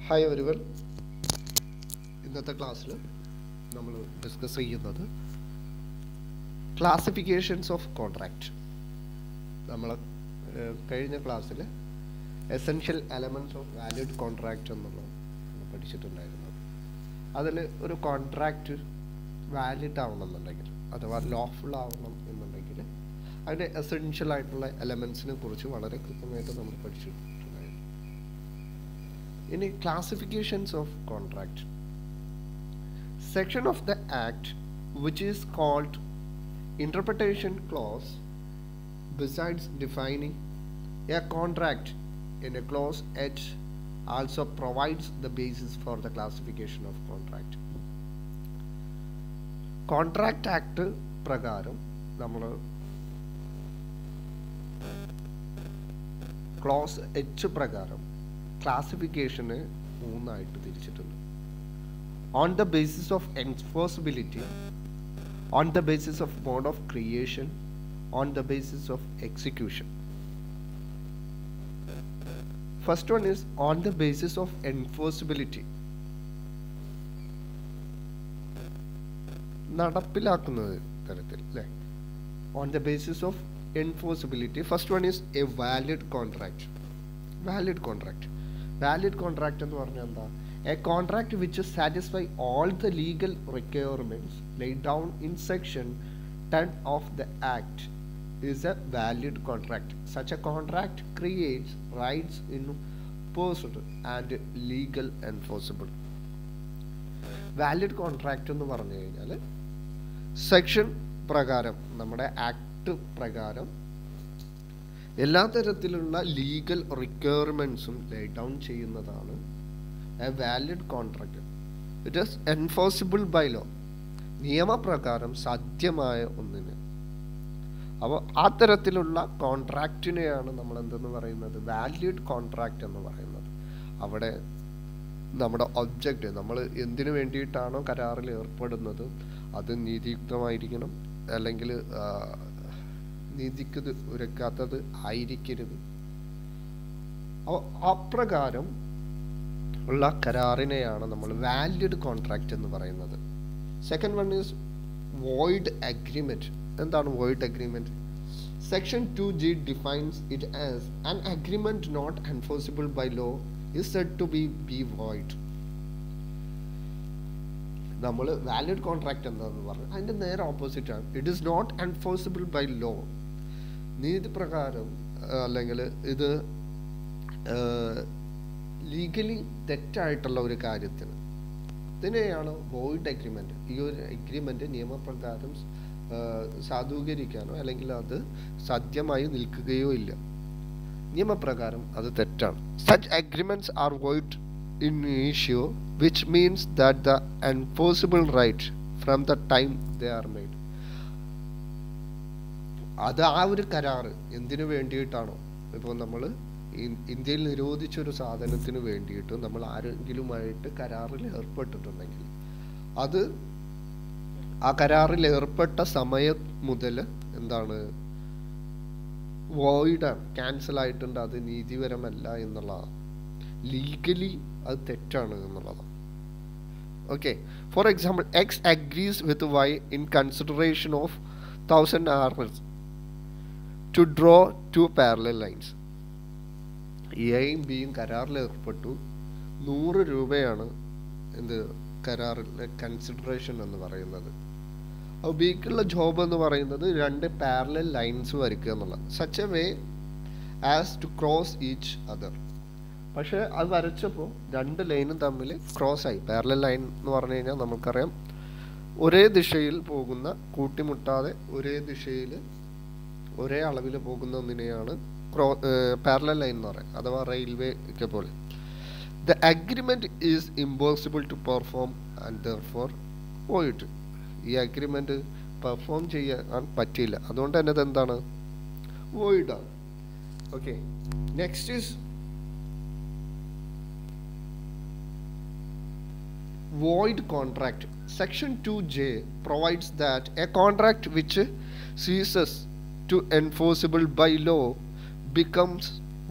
Hi everyone. ഇന്നത്തെ ക്ലാസ്സിൽ നമ്മൾ ഡിസ്കസ് ചെയ്യുന്നത് ക്ലാസിഫിക്കേഷൻസ് ഓഫ് കോൺട്രാക്റ്റ്. നമ്മൾ കഴിഞ്ഞ ക്ലാസ്സിൽ essential elements of valid contract എന്നുള്ളത് പഠിച്ചിട്ടുണ്ടായിരുന്നു. അതിൽ ഒരു കോൺട്രാക്റ്റ് വാലിഡ് ആവണമെന്നുണ്ടെങ്കിൽ അഥവാ ലോഫുൾ ആവണം എന്നുണ്ടെങ്കിൽ അതിൻ്റെ എസെൻഷ്യൽ ആയിട്ടുള്ള എലമെൻറ്റ്സിനെ കുറിച്ച് വളരെ കൃത്യമായിട്ട് നമ്മൾ പഠിച്ചിട്ടുണ്ടായിരുന്നു. ഇനി classifications of contract. Section of the act which is called interpretation clause, besides defining a contract in a clause H, also provides the basis for the classification of contract. Contract Act പ്രകാരം നമ്മൾ close H പ്രകാരം ക്ലാസിഫിക്കേഷന് മൂന്നായിട്ട് തിരിച്ചിട്ടുണ്ട്. On the basis of enforceability, on the basis of mode of creation, on the basis of execution. First one is on the basis of enforceability. നടപ്പിലാക്കുന്നത് തരത്തിൽ അല്ലേ. On the basis of enforceability, first one is a valid contract. Valid contract എന്ന് പറഞ്ഞാൽ എന്താ? A contract which satisfy all the legal requirements laid down in section 10 of the act is a valid contract. Such a contract creates rights in person and legal enforceable. Valid contract എന്ന് പറഞ്ഞു കഴിഞ്ഞാൽ section പ്രകാരം നമ്മുടെ act പ്രകാരം എല്ലാ തരത്തിലുള്ള legal റിക്വയർമെന്റ്സും lay down ചെയ്യുന്നതാണ് a valid contract. It is enforceable by law, നിയമപ്രകാരം സാധ്യമായ ഒന്നിന്. അപ്പോൾ ആ തരത്തിലുള്ള കോൺട്രാക്റ്റിനെയാണ് നമ്മൾ എന്തെന്ന് പറയുന്നത്? വാലിഡ് കോൺട്രാക്റ്റ് എന്ന് പറയുന്നത്. അവിടെ നമ്മുടെ ഒബ്ജക്റ്റ്, നമ്മൾ എന്തിനു വേണ്ടിയിട്ടാണോ കരാറിൽ ഏർപ്പെടുന്നത് അത് നീതിയുക്തമായിരിക്കണം, അല്ലെങ്കിൽ നീതിക്ക് ഉരക്കാത്തത് ആയിരിക്കരുത്. അപ്രകാരം ഉള്ള കരാറിനെയാണ് നമ്മൾ വാലിഡ് കോൺട്രാക്റ്റ് എന്ന് പറയുന്നത്. Second one is void agreement. എന്താണ് void agreement? Section 2G defines it as an agreement not enforceable by law is said to be void. നമ്മൾ വാലിഡ് കോൺട്രാക്റ്റ് എന്താണെന്ന് പറഞ്ഞു അതിൻ്റെ നേരെ ഓപ്പോസിറ്റ് ആണ്. It is not enforceable by law. നീതി പ്രകാരം അല്ലെങ്കിൽ ഇത് ലീഗലി തെറ്റായിട്ടുള്ള ഒരു കാര്യത്തിന് ഇതിനെയാണ് വോയിഡ് അഗ്രിമെന്റ്. ഈ ഒരു അഗ്രിമെന്റ് നിയമപ്രകാരം സാധൂകരിക്കാനോ അല്ലെങ്കിൽ അത് സാധ്യമായി നിൽക്കുകയോ ഇല്ല. നിയമപ്രകാരം അത് തെറ്റാണ്. Such agreements are void in issue, which means that the enforceable right from the time they are made. അത് ആ ഒരു കരാറ് എന്തിനു വേണ്ടിയിട്ടാണോ, ഇപ്പോൾ നമ്മൾ ഇന്ത്യയിൽ നിരോധിച്ചൊരു സാധനത്തിന് വേണ്ടിയിട്ട് നമ്മൾ ആരെങ്കിലുമായിട്ട് കരാറിൽ ഏർപ്പെട്ടിട്ടുണ്ടെങ്കിൽ അത് ആ കരാറിൽ ഏർപ്പെട്ട സമയം മുതൽ എന്താണ്, വോയിഡാണ്, ക്യാൻസൽ ആയിട്ടുണ്ട്, അത് നീതിപരമല്ല എന്നുള്ളതാണ്. ലീഗലി അത് തെറ്റാണ് എന്നുള്ളതാണ്. Okay, for example X agrees with Y in consideration of 1000 hours to draw 2 parallel lines. എയും ബിയും കരാറിൽ ഏർപ്പെട്ടു. 100 രൂപയാണ് എന്ത് കരാറിലെ കൺസിഡറേഷൻ എന്ന് പറയുന്നത്. അപ്പോൾ ബിക്കുള്ള ജോബ് എന്ന് പറയുന്നത് 2 പാരലൽ ലൈൻസ് വരയ്ക്കുക എന്നുള്ളത്. Such a way as to cross each other. പക്ഷേ അത് വരച്ചപ്പോൾ 2 ലൈനും തമ്മിൽ ക്രോസ് ആയി. പാരലൽ ലൈൻ എന്ന് പറഞ്ഞു കഴിഞ്ഞാൽ നമുക്കറിയാം ഒരേ ദിശയിൽ പോകുന്ന, കൂട്ടിമുട്ടാതെ ഒരേ ദിശയിൽ ഒരേ അളവിൽ പോകുന്ന ഒന്നിനെയാണ് പാരലൽ ലൈൻ എന്ന് പറയുന്നത്, അഥവാ റെയിൽവേ ഒക്കെ പോലെ. The agreement is impossible to perform and therefore void. ഈ അഗ്രിമെന്റ് പെർഫോം ചെയ്യാൻ പറ്റില്ല, അതുകൊണ്ട് തന്നെ ഇതെന്താണ്? വോയിഡാണ്. Okay, next is void contract. Section 2J provides that a contract which ceases to enforceable by law becomes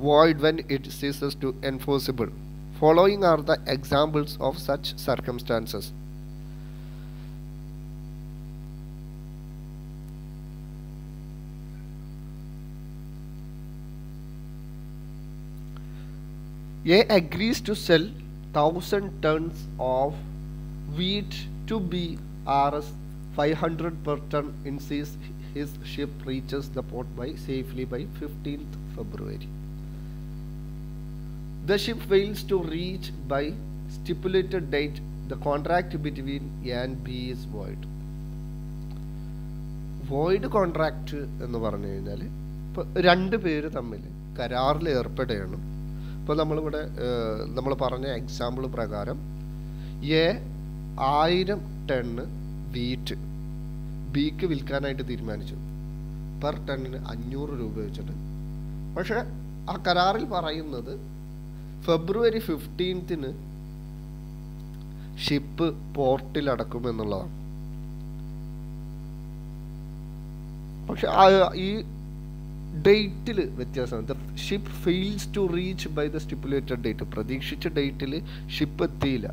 void when it ceases to enforceable. Following are the examples of such circumstances. A agrees to sell 1,000 tons of wheat to B Rs 500 per ton in his ship reaches the port safely by 15th February. The ship fails to reach by stipulated date. The contract between A and B is void. Void contract എന്ന് പറഞ്ഞു കഴിഞ്ഞാൽ ഇപ്പോൾ രണ്ട് പേര് തമ്മിൽ കരാറിൽ ഏർപ്പെടുകയാണ്. ഇപ്പോൾ നമ്മൾ പറഞ്ഞ എക്സാമ്പിൾ പ്രകാരം എ 1000 ടണ്ണ് വീറ്റ് ബിക്ക് വിൽക്കാനായിട്ട് തീരുമാനിച്ചു, പെർ ടണ്ണിന് 500 രൂപ വെച്ചിട്ട്. പക്ഷെ ആ കരാറിൽ പറയുന്നത് ഫെബ്രുവരി 15th ഷിപ്പ് പോർട്ടിൽ അടക്കും എന്നുള്ളതാണ്. പക്ഷെ ഈ ഡേറ്റിൽ വ്യത്യാസമാണ്. The ship fails to reach by the stipulated date. പ്രതീക്ഷിച്ച ഡേറ്റിൽ ഷിപ്പ് എത്തിയില്ല.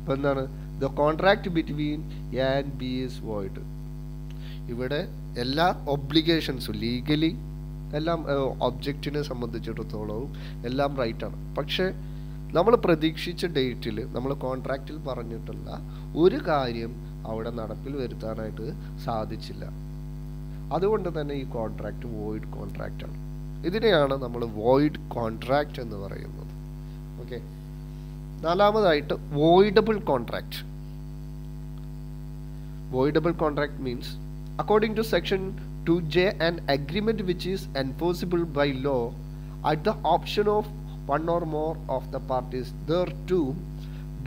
അപ്പം എന്താണ്? The contract between A and B is void. ഇവിടെ എല്ലാ ഒബ്ലിഗേഷൻസും ലീഗലി എല്ലാം ഒബ്ജക്റ്റിനെ സംബന്ധിച്ചിടത്തോളവും എല്ലാം റൈറ്റാണ്. പക്ഷേ നമ്മൾ പ്രതീക്ഷിച്ച ഡേറ്റിൽ നമ്മൾ കോൺട്രാക്റ്റിൽ പറഞ്ഞിട്ടുള്ള ഒരു കാര്യം അവിടെ നടപ്പിൽ വരുത്താനായിട്ട് സാധിച്ചില്ല. അതുകൊണ്ട് തന്നെ ഈ കോൺട്രാക്റ്റ് വോയിഡ് കോൺട്രാക്റ്റ് ആണ്. ഇതിനെയാണ് നമ്മൾ വോയിഡ് കോൺട്രാക്റ്റ് എന്ന് പറയുന്നത്. ഓക്കെ, നാലാമതായിട്ട് voidable contract. Voidable contract means according to section 2J, an agreement which is enforceable by law at the option of one or more of the parties thereto,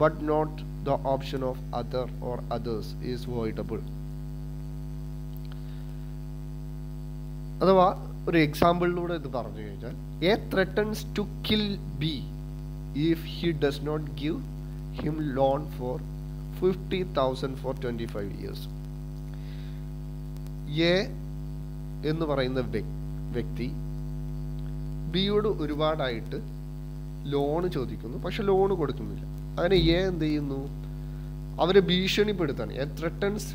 but not the option of other or others, is voidable. അഥവാ ഒരു എക്സാമ്പിളിലൂടെ ഇത് പറഞ്ഞു കഴിഞ്ഞാൽ, A threatens to kill B if he does not give him loan for 50,000 for 25 years. A എന്ന് പറയുന്ന വ്യക്തി ബിയോട് ഒരുപാടായിട്ട് loan ചോദിക്കുന്നു, പക്ഷെ ലോണ് കൊടുക്കുന്നില്ല. അങ്ങനെ എ എന്ത് ചെയ്യുന്നു? അവരെ ഭീഷണിപ്പെടുത്താണ്. A threatens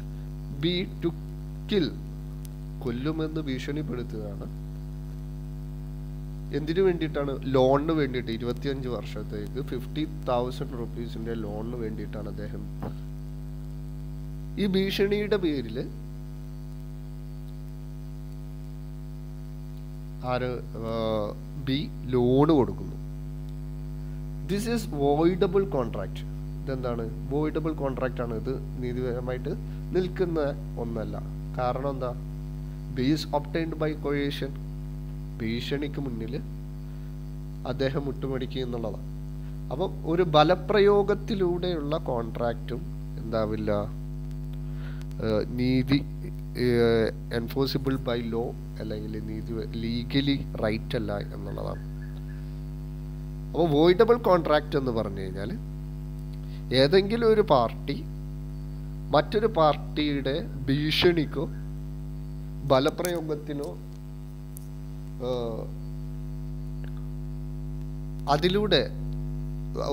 B to kill, കൊല്ലുമെന്ന് ഭീഷണിപ്പെടുത്തുകയാണ്. എന്തിനു വേണ്ടിയിട്ടാണ്? ലോണിന് വേണ്ടിയിട്ട്. 25 വർഷത്തേക്ക് 50,000 റുപ്പീസിന്റെ ലോണിന് വേണ്ടിയിട്ടാണ് അദ്ദേഹം. ഈ ഭീഷണിയുടെ പേരിൽ ബി ലോണ് കൊടുക്കുന്നു. This is voidable contract. ഇതെന്താണ്? വോയിഡബിൾ കോൺട്രാക്റ്റ് ആണ്. ഇത് നീതിപരമായിട്ട് നിൽക്കുന്ന ഒന്നല്ല. കാരണം എന്താ? B is obtained by coercion. ഭീഷണിക്ക് മുന്നിൽ അദ്ദേഹം മുട്ടുമടിക്കുക എന്നുള്ളതാണ്. അപ്പം ഒരു ബലപ്രയോഗത്തിലൂടെയുള്ള കോൺട്രാക്റ്റും എന്താവില്ല, നീതി എൻഫോഴ്സിബിൾ ബൈ ലോ അല്ലെങ്കിൽ നീതി ലീഗലി റൈറ്റ് അല്ല എന്നുള്ളതാണ്. അപ്പോൾ വോയിഡബിൾ കോൺട്രാക്റ്റ് എന്ന് പറഞ്ഞു കഴിഞ്ഞാൽ ഏതെങ്കിലും ഒരു പാർട്ടി മറ്റൊരു പാർട്ടിയുടെ ഭീഷണിക്കോ ബലപ്രയോഗത്തിനോ അതിലൂടെ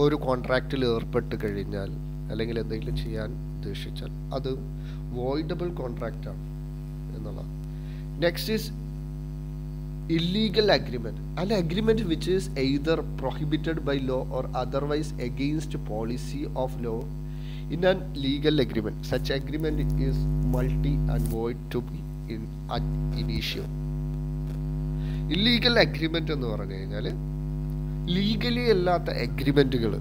ഒരു കോൺട്രാക്റ്റിൽ ഏർപ്പെട്ട് കഴിഞ്ഞാൽ അല്ലെങ്കിൽ എന്തെങ്കിലും ചെയ്യാൻ ഉദ്ദേശിച്ചാൽ അത് വോയിഡബിൾ കോൺട്രാക്റ്റ് ആണ് എന്നുള്ളതാണ്. Next is illegal agreement. An agreement which is either prohibited by law or otherwise against policy of law in an legal agreement. Such agreement is multi and void to be in ad initio. Illegal agreement എന്ന് പറഞ്ഞു കഴിഞ്ഞാൽ legally അല്ലാത്ത എഗ്രിമെന്റുകൾ,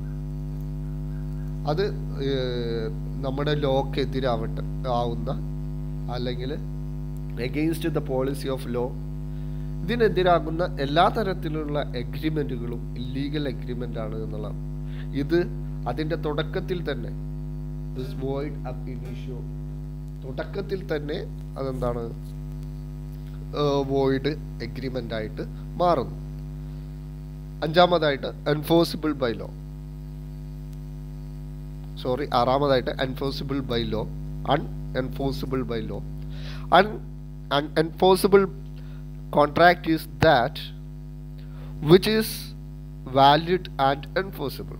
അത് നമ്മുടെ lock എതിരാവട്ടെ ആവുന്ന അല്ലെങ്കിൽ against the policy of law, ഇതിനെതിരാകുന്ന എല്ലാ തരത്തിലുള്ള എഗ്രിമെന്റുകളും ഇല്ലീഗൽ എഗ്രിമെന്റ് ആണ് എന്നുള്ളതാണ്. ഇത് അതിന്റെ തുടക്കത്തിൽ തന്നെ തുടക്കത്തിൽ തന്നെ അതെന്താണ്? വോയിഡ് എഗ്രിമെന്റ് ആയിട്ട് മാറുന്നു. അഞ്ചാമതായിട്ട് എൻഫോഴ്സിബിൾ ബൈ ലോ. ആറാമതായിട്ട് enforceable by law, unenforceable by law. Unenforceable contract is that which is valid and enforceable.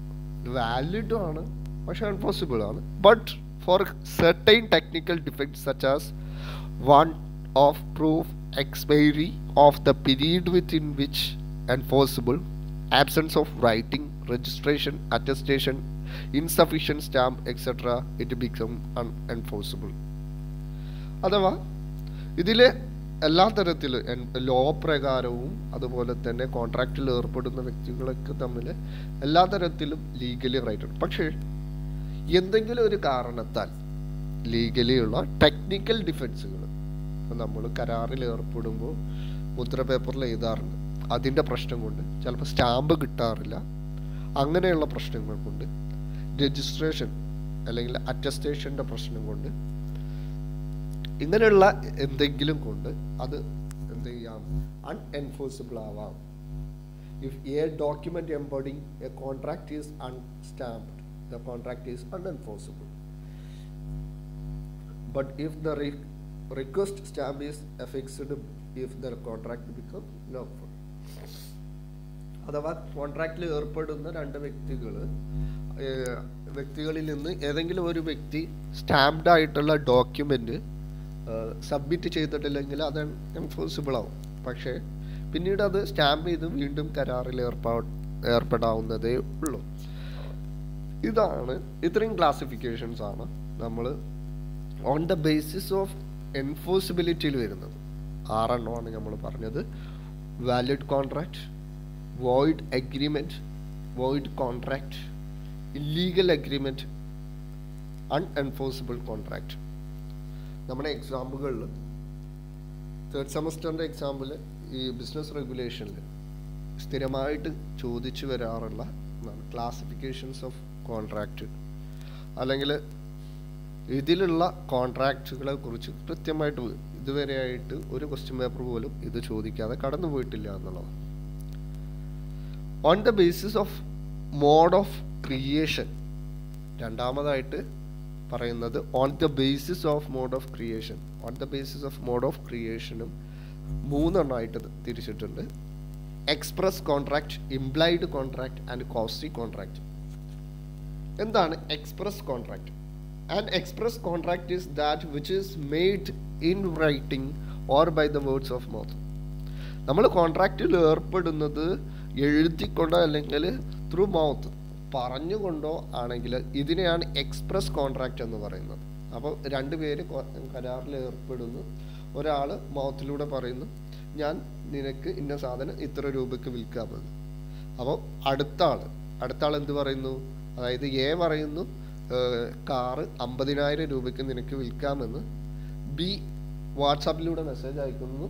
വാലിഡും ആണ്, പക്ഷെ എൻഫോഴ്സിബിൾ ആണ്. But for certain technical defects such as want of proof, expiry of the period within which enforceable, absence of writing, registration, attestation, insufficient stamp, etc., it become unenforceable. അഥവാ ഇതിലെ എല്ലാ തരത്തിലും law പ്രകാരവും അതുപോലെ തന്നെ കോൺട്രാക്റ്റിൽ ഏർപ്പെടുന്ന വ്യക്തികളൊക്കെ തമ്മിൽ എല്ലാ തരത്തിലും ലീഗലി റൈറ്റ് ഉണ്ട്. പക്ഷേ എന്തെങ്കിലും ഒരു കാരണത്താൽ ലീഗലിയുള്ള ടെക്നിക്കൽ ഡിഫെൻസുകൾ, നമ്മൾ കരാറിൽ ഏർപ്പെടുമ്പോൾ മുദ്ര പേപ്പറിൽ എഴുതാറുണ്ട്, അതിൻ്റെ പ്രശ്നം കൊണ്ട് ചിലപ്പോൾ സ്റ്റാമ്പ് കിട്ടാറില്ല, അങ്ങനെയുള്ള പ്രശ്നങ്ങൾ കൊണ്ട്, രജിസ്ട്രേഷൻ അല്ലെങ്കിൽ അറ്റസ്റ്റേഷൻ്റെ പ്രശ്നം കൊണ്ട്, ഇങ്ങനെയുള്ള എന്തെങ്കിലും കൊണ്ട് അത് എന്ത് ചെയ്യാം, അൺഎൻഫോഴ്സിബിൾ ആവാം. If a document embodying a contract is unstamped, the contract is unenforceable. But if the request stamp is affixed, if the contract become lawful. അഥവാ കോൺട്രാക്റ്റിൽ ഏർപ്പെടുന്ന രണ്ട് വ്യക്തികളിൽ നിന്ന് ഏതെങ്കിലും ഒരു വ്യക്തി സ്റ്റാമ്പ്ഡ് ആയിട്ടുള്ള ഡോക്യുമെന്റ് സബ്മിറ്റ് ചെയ്തിട്ടില്ലെങ്കിൽ അത് എൻഫോഴ്സിബിൾ ആവും. പക്ഷേ പിന്നീട് അത് സ്റ്റാമ്പ് ചെയ്ത് വീണ്ടും കരാറിൽ ഏർപ്പെടാവുന്നതേ ഉള്ളൂ. ഇതാണ്, ഇത്രയും ക്ലാസിഫിക്കേഷൻസ് ആണ് നമ്മൾ ഓൺ ദ ബേസിസ് ഓഫ് എൻഫോഴ്സിബിലിറ്റിയിൽ വരുന്നത്. 6 ആണ് നമ്മൾ പറഞ്ഞത്. Valid contract, void agreement, void contract, illegal agreement, unenforceable contract. നമ്മുടെ എക്സാമ്പുകളിൽ തേർഡ് സെമസ്റ്ററിൻ്റെ എക്സാമ്പിൾ ഈ ബിസിനസ് റെഗുലേഷനിൽ സ്ഥിരമായിട്ട് ചോദിച്ചു വരാറുള്ള ക്ലാസിഫിക്കേഷൻസ് ഓഫ് കോൺട്രാക്റ്റ്, അല്ലെങ്കിൽ ഇതിലുള്ള കോൺട്രാക്റ്റുകളെ കുറിച്ച് കൃത്യമായിട്ട് ഇതുവരെയായിട്ട് ഒരു ക്വസ്റ്റ്യൻ പേപ്പർ പോലും ഇത് ചോദിക്കാതെ കടന്നു പോയിട്ടില്ല എന്നുള്ളതാണ്. On the basis of mode of creation, രണ്ടാമതായിട്ട് പറയുന്നത് on the basis of mode of creation. On the basis of mode of ക്രിയേഷനും 3 എണ്ണമായിട്ട് തിരിച്ചിട്ടുണ്ട്. Express contract, implied contract and quasi contract. എന്താണ് express contract? And express contract is that which is made in writing or by the words of mouth. നമ്മൾ കോൺട്രാക്റ്റിൽ ഏർപ്പെടുന്നത് എഴുതിക്കൊണ്ടോ അല്ലെങ്കിൽ through mouth പറഞ്ഞുകൊണ്ടോ ആണെങ്കിൽ ഇതിനെയാണ് എക്സ്പ്രസ് കോൺട്രാക്റ്റ് എന്ന് പറയുന്നത്. അപ്പോൾ 2 പേര് കരാറിൽ ഏർപ്പെടുന്നു. ഒരാൾ മൗത്തിലൂടെ പറയുന്നു, ഞാൻ നിനക്ക് ഇന്ന സാധനം ഇത്ര രൂപയ്ക്ക് വിൽക്കാമെന്ന്. അപ്പോൾ അടുത്ത ആൾ എന്ത് പറയുന്നു? അതായത് എ പറയുന്നു കാറ് 50,000 രൂപയ്ക്ക് നിനക്ക് വിൽക്കാമെന്ന്. ബി വാട്സാപ്പിലൂടെ മെസ്സേജ് അയക്കുന്നു,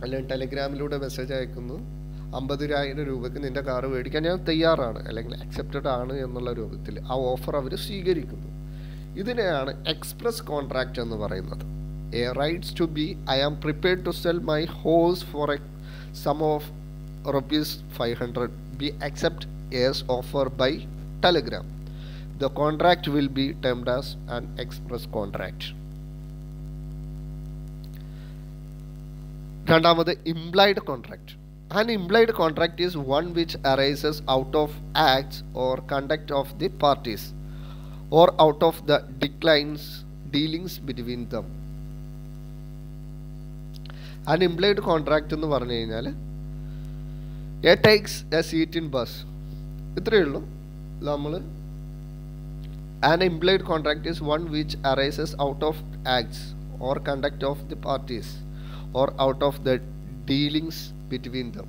അല്ലെങ്കിൽ ടെലിഗ്രാമിലൂടെ മെസ്സേജ് അയക്കുന്നു, 50,000 രൂപയ്ക്ക് നിന്റെ കാറ് മേടിക്കാൻ ഞാൻ തയ്യാറാണ്, അല്ലെങ്കിൽ അക്സെപ്റ്റഡ് ആണ് എന്നുള്ള രൂപത്തിൽ ആ ഓഫർ അവർ സ്വീകരിക്കുന്നു. ഇതിനെയാണ് എക്സ്പ്രസ് കോൺട്രാക്റ്റ് എന്ന് പറയുന്നത്. A writes to B, I am prepared to sell my horse for a sum of ₹500. B accept A's offer by telegram. The contract will be termed as an express contract. രണ്ടാമത് implied contract. An implied contract is one which arises out of acts or conduct of the parties or out of the dealings between them. An implied contract എന്ന് പറഞ്ഞു കഴിഞ്ഞാൽ A takes A seat in bus, ഇത്രയേ ഉള്ളൂ. നമ്മൾ an implied contract is one which arises out of acts or conduct of the parties or out of the dealings between them.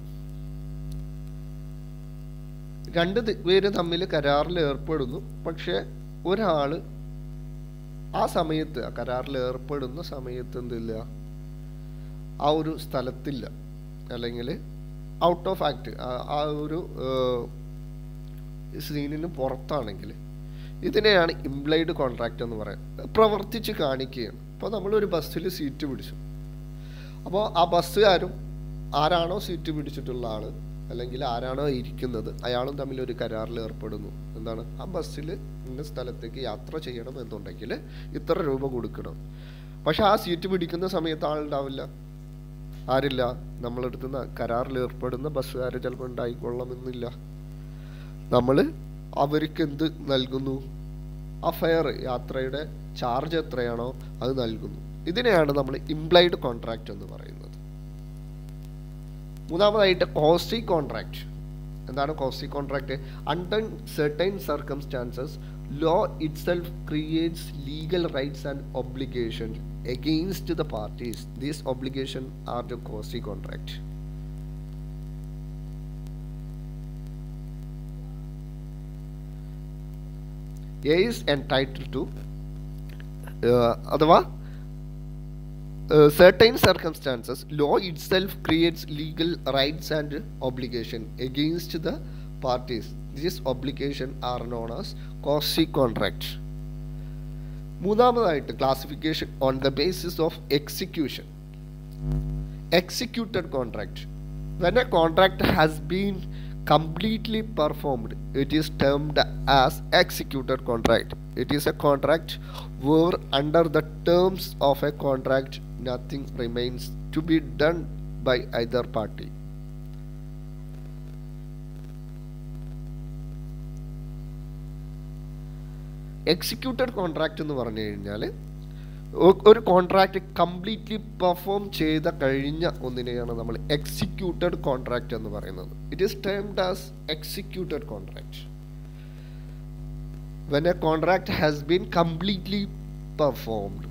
2 പേര് തമ്മിൽ കരാറിൽ ഏർപ്പെടുന്നു, പക്ഷെ ഒരാൾ ആ സമയത്ത് കരാറിൽ ഏർപ്പെടുന്ന സമയത്ത് എന്തില്ല, ആ ഒരു സ്ഥലത്തില്ല, അല്ലെങ്കിൽ ഔട്ട് ഓഫ് ആക്ട്, ആ ഒരു സീനിന് പുറത്താണെങ്കിൽ ഇതിനെയാണ് ഇംപ്ലൈഡ് കോൺട്രാക്റ്റ് എന്ന് പറയുന്നത്. പ്രവർത്തിച്ച് കാണിക്കുകയാണ്. ഇപ്പോൾ നമ്മളൊരു ബസ്സിൽ സീറ്റ് പിടിച്ചു, അപ്പോൾ ആ ബസ്സുകാരും ആരാണോ സീറ്റ് പിടിച്ചിട്ടുള്ള ആൾ അല്ലെങ്കിൽ ആരാണോ ഇരിക്കുന്നത് അയാളും തമ്മിൽ ഒരു കരാറിൽ ഏർപ്പെടുന്നു. എന്താണ്, ആ ബസ്സിൽ ഇന്ന സ്ഥലത്തേക്ക് യാത്ര ചെയ്യണം എന്നുണ്ടെങ്കിൽ ഇത്ര രൂപ കൊടുക്കണം. പക്ഷെ ആ സീറ്റ് പിടിക്കുന്ന സമയത്ത് ആളുണ്ടാവില്ല. ആരില്ല? നമ്മളെടുത്തുന്ന കരാറിൽ ഏർപ്പെടുന്ന ബസ്സുകാർ ചിലപ്പോൾ ഉണ്ടായിക്കൊള്ളണമെന്നില്ല. നമ്മൾ അവർക്ക് എന്ത് നൽകുന്നു? ആ ഫെയർ, യാത്രയുടെ ചാർജ് എത്രയാണോ അത് നൽകുന്നു. ഇതിനെയാണ് നമ്മൾ ഇംപ്ലൈഡ് കോൺട്രാക്റ്റ് എന്ന് പറയുന്നത്. മൂന്നാമതായിട്ട് കോസി കോൺട്രാക്റ്റ്. എന്താണ് quasi contract? Under certain circumstances law itself creates legal rights and obligations against the parties. These obligations are the quasi contract. A is entitled to അഥവാ certain circumstances law itself creates legal rights and obligations against the parties. These obligations are known as quasi contract. മൂന്നാമതായിട്ട് classification on the basis of execution. Executed contract. When a contract has been completely performed, it is termed as executed contract. It is a contract where under the terms of a contract nothing remains to be done by either party. Executed contract എന്ന് പറഞ്ഞു കഴിഞ്ഞാൽ ഒരു contract completely perform ചെയ്ത കഴിഞ്ഞ ഒന്നിനെയാണ് നമ്മൾ executed contract എന്ന് പറയുന്നത്. It is termed as executed contract when A contract has been completely performed.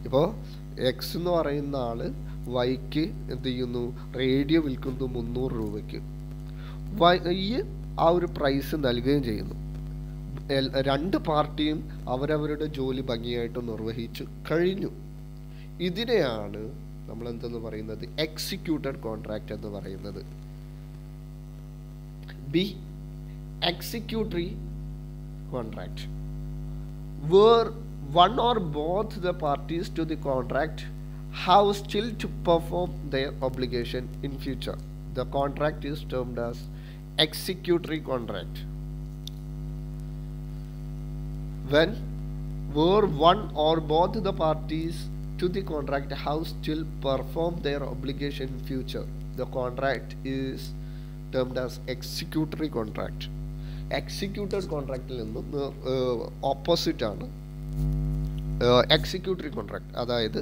ഇപ്പോൾ എക്സ് എന്ന് പറയുന്ന ആൾ വൈക്ക് എന്ത് ചെയ്യുന്നു? റേഡിയോ വിൽക്കുന്നു 300 രൂപയ്ക്ക്. വൈ ആ ഒരു പ്രൈസ് നൽകുകയും ചെയ്യുന്നു. രണ്ട് പാർട്ടിയും അവരവരുടെ ജോലി ഭംഗിയായിട്ട് നിർവഹിച്ചു കഴിഞ്ഞു. ഇതിനെയാണ് നമ്മൾ എന്തെന്ന് പറയുന്നത്? എക്സിക്യൂട്ടഡ് കോൺട്രാക്റ്റ് എന്ന് പറയുന്നത്. B, executory contract where one or both the parties to the contract have still to perform their obligation in future. The contract is termed as executory contract. When where one or both the parties to the contract have still performed their obligation in future, the contract is termed as executory contract. Executed contractൽ നിന്നും opposite ആണ് executory contract. അതായത്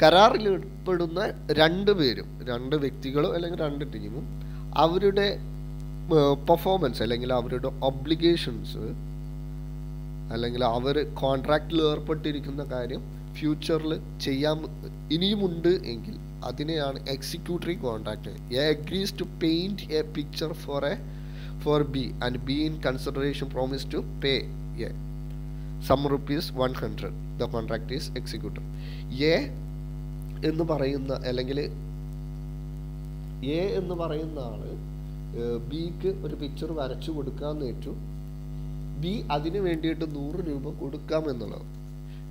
കരാറിൽ ഉൾപ്പെടുന്ന രണ്ട് വ്യക്തികളോ അല്ലെങ്കിൽ രണ്ട് ടീമും അവരുടെ പെർഫോമൻസ് അല്ലെങ്കിൽ അവരുടെ ഒബ്ലിഗേഷൻസ് അല്ലെങ്കിൽ അവർ കോൺട്രാക്റ്റിൽ ഏർപ്പെട്ടിരിക്കുന്ന കാര്യം ഫ്യൂച്ചറിൽ ചെയ്യാൻ ഇനിയുമുണ്ട് എങ്കിൽ അതിനെയാണ് executory contract. A agrees to paint a picture for B and B in consideration promise to pay a sum rupees 100. The contract is executed. A എന്ന് പറയുന്ന അല്ലെങ്കിൽ എ എന്ന് പറയുന്ന ആള് ബിക്ക് ഒരു പിക്ചർ വരച്ചു കൊടുക്കാമെന്ന് ഏറ്റു. ബി അതിന് വേണ്ടിയിട്ട് 100 രൂപ കൊടുക്കാമെന്നുള്ളത്.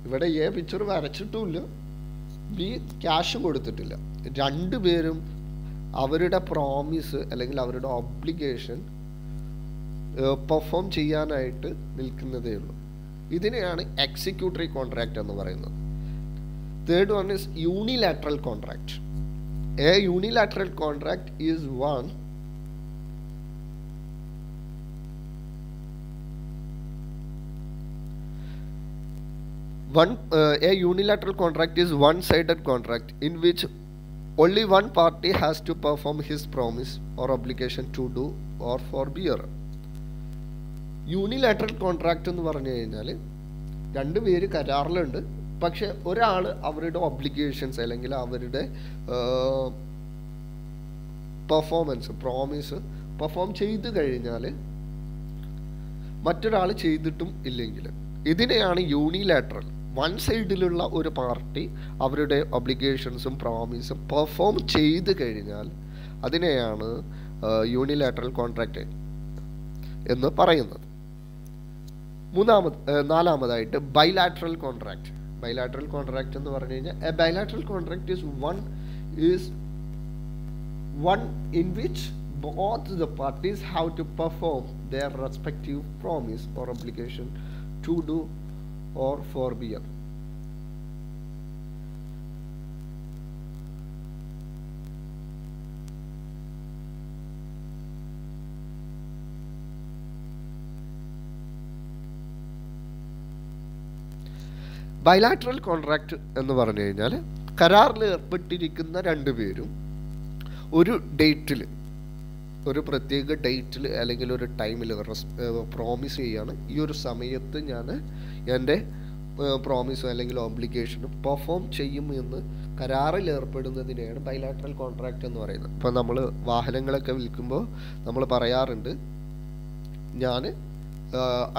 ഇവിടെ എ പിക്ചർ വരച്ചിട്ടുമില്ല, ബി ക്യാഷ് കൊടുത്തിട്ടില്ല. രണ്ടുപേരും അവരുടെ പ്രോമിസ് അല്ലെങ്കിൽ അവരുടെ ഒബ്ലിഗേഷൻ പെർഫോം ചെയ്യാനായിട്ട് നിൽക്കുന്നതേ ഉള്ളൂ. ഇതിനെയാണ് എക്സിക്യൂട്ടറി കോൺട്രാക്റ്റ് എന്ന് പറയുന്നത്. Third one is unilateral contract. A unilateral contract is a unilateral contract is one-sided contract in which only one party has to perform his promise or obligation to do or forbear. Unilateral contract എന്ന് പറഞ്ഞു കഴിഞ്ഞാൽ രണ്ടുപേര് കരാറിലുണ്ട്, പക്ഷെ ഒരാൾ അവരുടെ obligations അല്ലെങ്കിൽ അവരുടെ performance promise perform ചെയ്തു കഴിഞ്ഞാൽ മറ്റൊരാൾ ചെയ്തിട്ടും ഇല്ലെങ്കിൽ ഇതിനെയാണ് യൂണിലാറ്ററൽ. വൺ സൈഡിലുള്ള ഒരു പാർട്ടി അവരുടെ ഒബ്ലിഗേഷൻസും പ്രോമിസും പെർഫോം ചെയ്ത് കഴിഞ്ഞാൽ അതിനെയാണ് യൂണിലാറ്ററൽ കോൺട്രാക്റ്റ് എന്ന് പറയുന്നത്. നാലാമതായിട്ട് ബൈലാറ്ററൽ കോൺട്രാക്റ്റ്. ബൈലാറ്ററൽ കോൺട്രാക്റ്റ് എന്ന് പറഞ്ഞു കഴിഞ്ഞാൽ A bilateral contract is one in which both the parties have to perform their respective promise or obligation to do or forbear. Bilateral contract എന്ന് പറഞ്ഞു കഴിഞ്ഞാൽ കരാറിൽ ഏർപ്പെട്ടിരിക്കുന്ന രണ്ടുപേരും ഒരു ഡേറ്റിൽ, ഒരു പ്രത്യേക ഡേറ്റിൽ അല്ലെങ്കിൽ ഒരു ടൈമിൽ പ്രോമിസ് ചെയ്യാണ്, ഈ ഒരു സമയത്ത് ഞാൻ എൻ്റെ പ്രോമിസോ അല്ലെങ്കിൽ ഓബ്ലിഗേഷനും പെർഫോം ചെയ്യും എന്ന് കരാറിൽ ഏർപ്പെടുന്നതിനെയാണ് ബൈലാറ്ററൽ കോൺട്രാക്റ്റ് എന്ന് പറയുന്നത്. ഇപ്പോൾ നമ്മൾ വാഹനങ്ങളൊക്കെ വിൽക്കുമ്പോൾ നമ്മൾ പറയാറുണ്ട്, ഞാൻ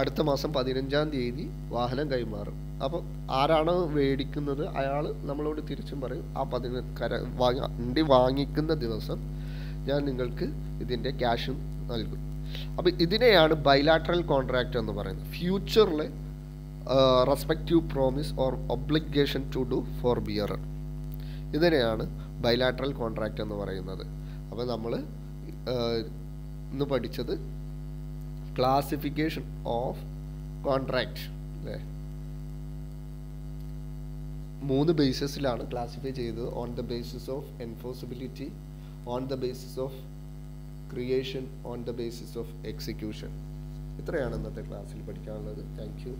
അടുത്ത മാസം 15-ാം തീയതി വാഹനം കൈമാറും. അപ്പോൾ ആരാണോ മേടിക്കുന്നത് അയാൾ നമ്മളോട് തിരിച്ചും പറയും, ആ വണ്ടി വാങ്ങിക്കുന്ന ദിവസം ഞാൻ നിങ്ങൾക്ക് ഇതിൻ്റെ ക്യാഷും നൽകും. അപ്പോൾ ഇതിനെയാണ് ബൈലാറ്ററൽ കോൺട്രാക്റ്റ് എന്ന് പറയുന്നത്. ഫ്യൂച്ചറിൽ respective promise or obligation to do for bearer, ഇതിനെയാണ് ബൈലാറ്ററൽ കോൺട്രാക്റ്റ് എന്ന് പറയുന്നത്. അപ്പോൾ നമ്മൾ ഇന്ന് പഠിച്ചത് ക്ലാസിഫിക്കേഷൻ ഓഫ് കോൺട്രാക്റ്റ് അല്ലേ, 3 ബേസിസിലാണ് ക്ലാസിഫൈ ചെയ്തത്. On the basis of enforceability, on the basis of creation, on the basis of execution. ഇത്രയാണ് ഇന്നത്തെ ക്ലാസ്സിൽ പഠിക്കാനുള്ളത്. Thank you.